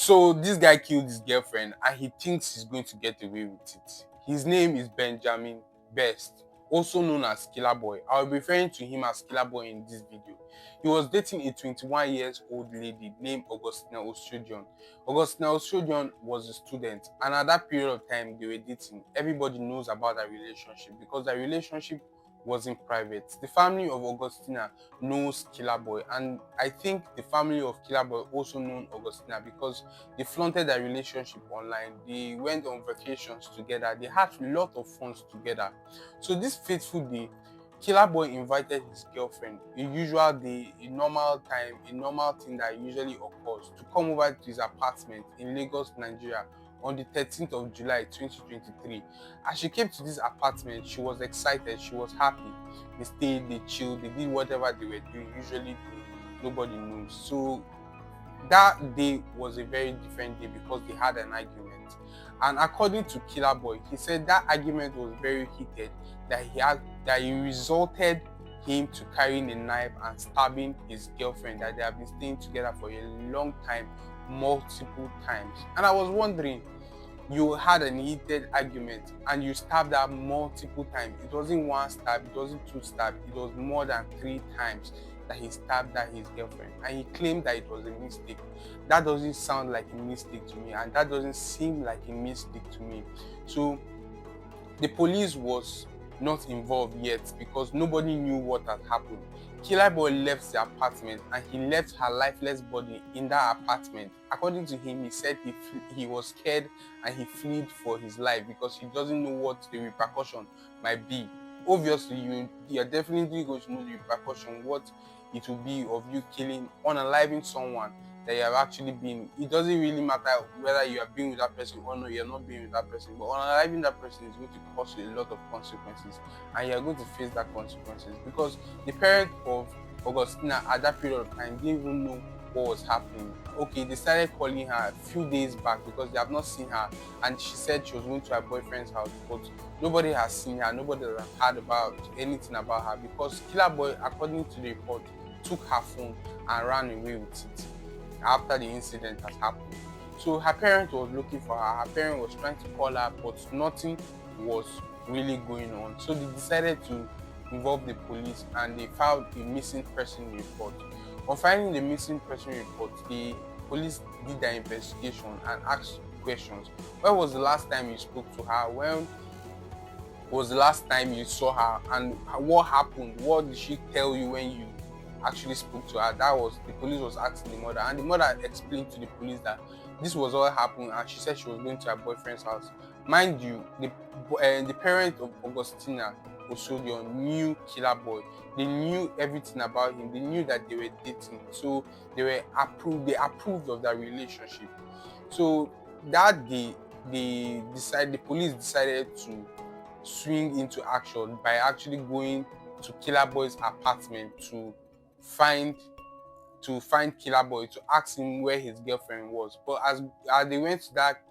So this guy killed his girlfriend and he thinks he's going to get away with it. His name is Benjamin Best, also known as Killer Boy. I'll be referring to him as Killer Boy in this video. He was dating a 21 years old lady named Augustina Ostrodion. Augustina Ostrodion was a student, and at that period of time they were dating. Everybody knows about their relationship because their relationship wasn't private. The family of Augustina knows Killer Boy, and I think the family of Killer Boy also known Augustina because they flaunted their relationship online. They went on vacations together. They had a lot of fun together. So this fateful day, Killer Boy invited his girlfriend, a usual day, a normal time, a normal thing that usually occurs, to come over to his apartment in Lagos, Nigeria on the 13th of July 2023. As she came to this apartment, she was excited, she was happy. They stayed, they chilled, they did whatever they were doing, usually do. Nobody knows. So that day was a very different day because they had an argument. And according to Killer Boy, he said that argument was very heated, that he resulted him to carrying a knife and stabbing his girlfriend that they have been staying together for a long time, multiple times. And I was wondering, you had an heated argument and you stabbed her multiple times. It wasn't one stab, it wasn't two stabs, it was more than 3 times that he stabbed at his girlfriend, and he claimed that it was a mistake. That doesn't sound like a mistake to me, and that doesn't seem like a mistake to me. So the police was not involved yet because nobody knew what had happened. Killer Boy left the apartment and he left her lifeless body in that apartment. According to him, he said he was scared and he fled for his life because he doesn't know what the repercussion might be. Obviously, you're definitely going to know the repercussion, what it will be of you killing, unaliving someone that you have actually been. It doesn't really matter whether you are being with that person or no, you're not being with that person, but unaliving that person is going to cause you a lot of consequences, and you're going to face that consequences because the parent of Augustina at that period of time didn't even know what was happening. Okay, they started calling her a few days back because they have not seen her, and she said she was going to her boyfriend's house, but nobody has seen her, nobody has heard about anything about her because Killer Boy, according to the report, took her phone and ran away with it after the incident has happened. So her parent was looking for her. Her parent was trying to call her, but nothing was really going on. So they decided to involve the police and they filed a missing person report. On finding the missing person report, the police did their investigation and asked questions. When was the last time you spoke to her? When was the last time you saw her? And what happened? What did she tell you when you actually spoke to her? That was the police was asking the mother, and the mother explained to the police that this was all happened, and she said she was going to her boyfriend's house. Mind you, the parent of Augustina Osodion knew Killer Boy. They knew everything about him. They knew that they were dating, so they approved of that relationship. So that day, the police decided to swing into action by actually going to Killer Boy's apartment to find Killer Boy, to ask him where his girlfriend was. But as they went to that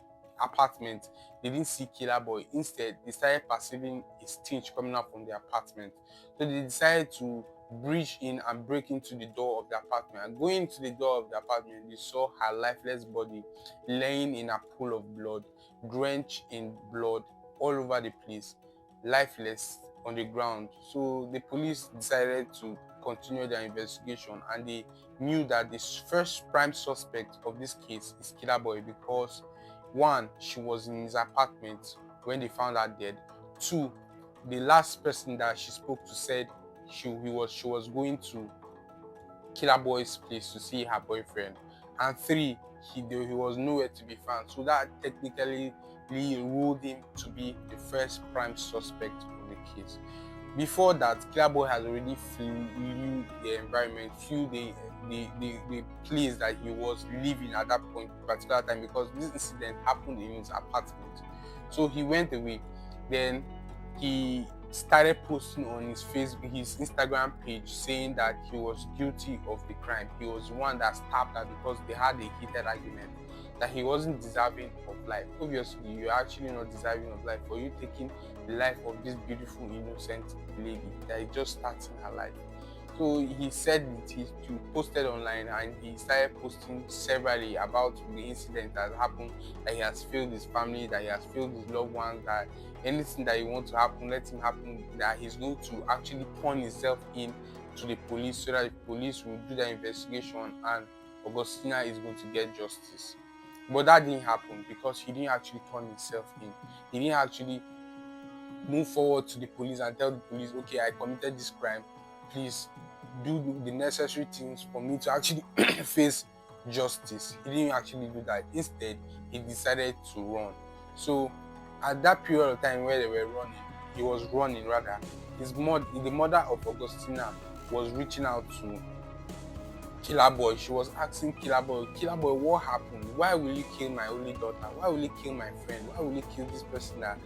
apartment, they didn't see Killer Boy. Instead, they started perceiving a stench coming out from the apartment. So they decided to breach in and break into the door of the apartment. And going to the door of the apartment, they saw her lifeless body laying in a pool of blood, drenched in blood all over the place, lifeless on the ground. So the police decided to continue their investigation, and they knew that the first prime suspect of this case is Killer Boy because 1, she was in his apartment when they found her dead. 2, the last person that she spoke to said she was going to Killer Boy's place to see her boyfriend. And 3, he was nowhere to be found. So that technically ruled him to be the first prime suspect of the case. Before that, Killer Boy has already flew the environment, flew the place that he was living at that point, particular time, because this incident happened in his apartment. So he went away. Then he started posting on his Instagram page saying that he was guilty of the crime. He was the one that stabbed her because they had a heated argument, that he wasn't deserving of life. Obviously, you're actually not deserving of life for you taking the life of this beautiful, innocent lady that is just starting her life. So he said it, he posted online, and he started posting severally about the incident that happened, that he has failed his family, that he has failed his loved ones, that anything that he wants to happen, let him happen, that he's going to actually turn himself in to the police so that the police will do their investigation and Augustina is going to get justice. But that didn't happen because he didn't actually turn himself in. He didn't actually move forward to the police and tell the police, okay, I committed this crime, please do the necessary things for me to actually face justice. He didn't actually do that. Instead, he decided to run. So at that period of time where they were running, he was running rather, the mother of Augustina was reaching out to Killer Boy. She was asking Killer Boy, what happened? Why will you kill my only daughter? Why will you kill my friend? Why will you kill this person that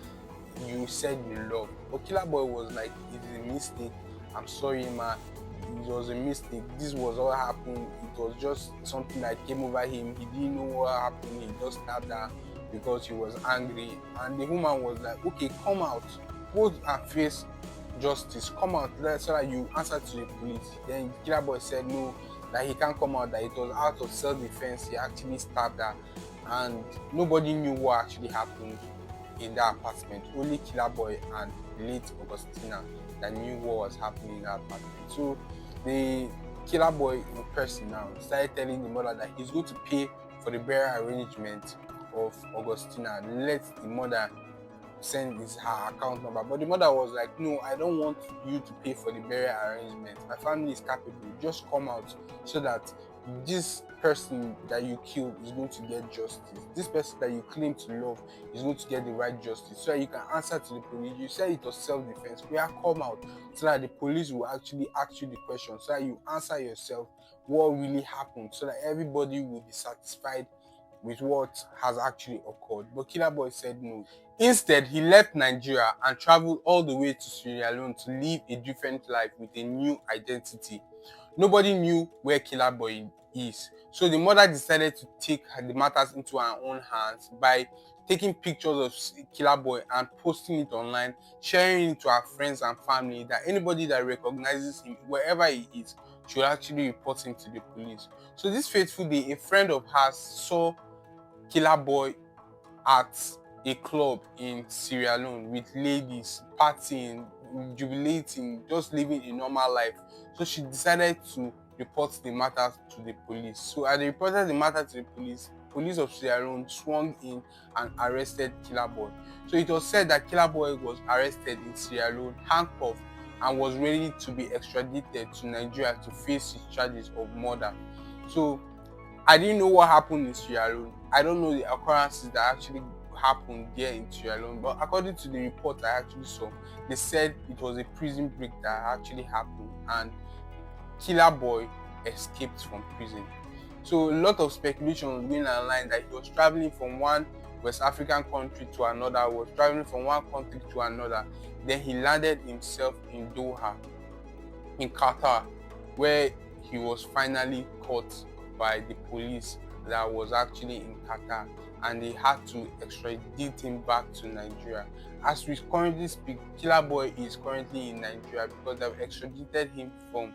you said you love? But Killer Boy was like, it is a mistake. I'm sorry, ma. It was a mistake. This was all happened. It was just something that came over him. He didn't know what happened. He just stabbed her because he was angry. And the woman was like, okay, come out. Go and face justice. Come out so that you answer to the police. Then Killer Boy said no, that he can't come out, that it was out of self-defense. He actually stabbed her. And nobody knew what actually happened in that apartment. Only Killer Boy and late Augustina that knew what was happening in that apartment. So the Killer Boy in person now started telling the mother that he's going to pay for the burial arrangement of Augustina. Let the mother send her account number. But the mother was like, no, I don't want you to pay for the burial arrangement. My family is capable. Just come out so that this person that you killed is going to get justice. This person that you claim to love is going to get the right justice, so that you can answer to the police. You said it was self-defense. We are come out so that the police will actually ask you the question, so that you answer yourself what really happened, so that everybody will be satisfied with what has actually occurred. But Killer Boy said no. Instead, he left Nigeria and traveled all the way to Sierra Leone to live a different life with a new identity. Nobody knew where Killer Boy is. So the mother decided to take the matters into her own hands by taking pictures of Killer Boy and posting it online, sharing it to her friends and family, that anybody that recognizes him, wherever he is, should actually report him to the police. So this fateful day, a friend of hers saw Killer Boy at a club in Sierra Leone with ladies, partying, jubilating, just living a normal life. So she decided to report the matter to the police. So as they reported the matter to the police of Sierra Leone swung in and arrested Killer Boy. So it was said that Killer Boy was arrested in Sierra Leone, handcuffed, and was ready to be extradited to Nigeria to face his charges of murder. So I didn't know what happened in Sierra Leone. I don't know the occurrences that actually happened there in Sierra Leone, but according to the report I actually saw, they said it was a prison break that actually happened and Killer Boy escaped from prison. So a lot of speculation was going online that he was traveling from one West African country to another, was traveling from one country to another. Then he landed himself in Doha, in Qatar, where he was finally caught by the police that was actually in Qatar, and they had to extradite him back to Nigeria. As we currently speak, Killer Boy is currently in Nigeria because they've extradited him from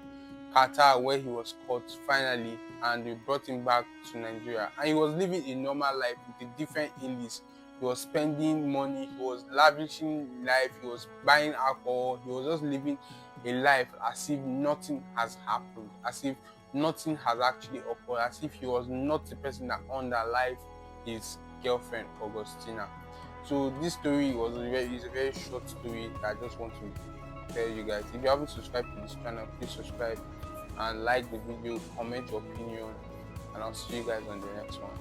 Qatar, where he was caught finally, and they brought him back to Nigeria. And he was living a normal life with a different alias. He was spending money, he was lavishing life, he was buying alcohol, he was just living a life as if nothing has happened, as if nothing has actually occurred, as if he was not the person that underlied his girlfriend Augustina. So this story is a very short story that I just want to tell you guys. If you haven't subscribed to this channel, please subscribe and like the video, comment your opinion, and I'll see you guys on the next one.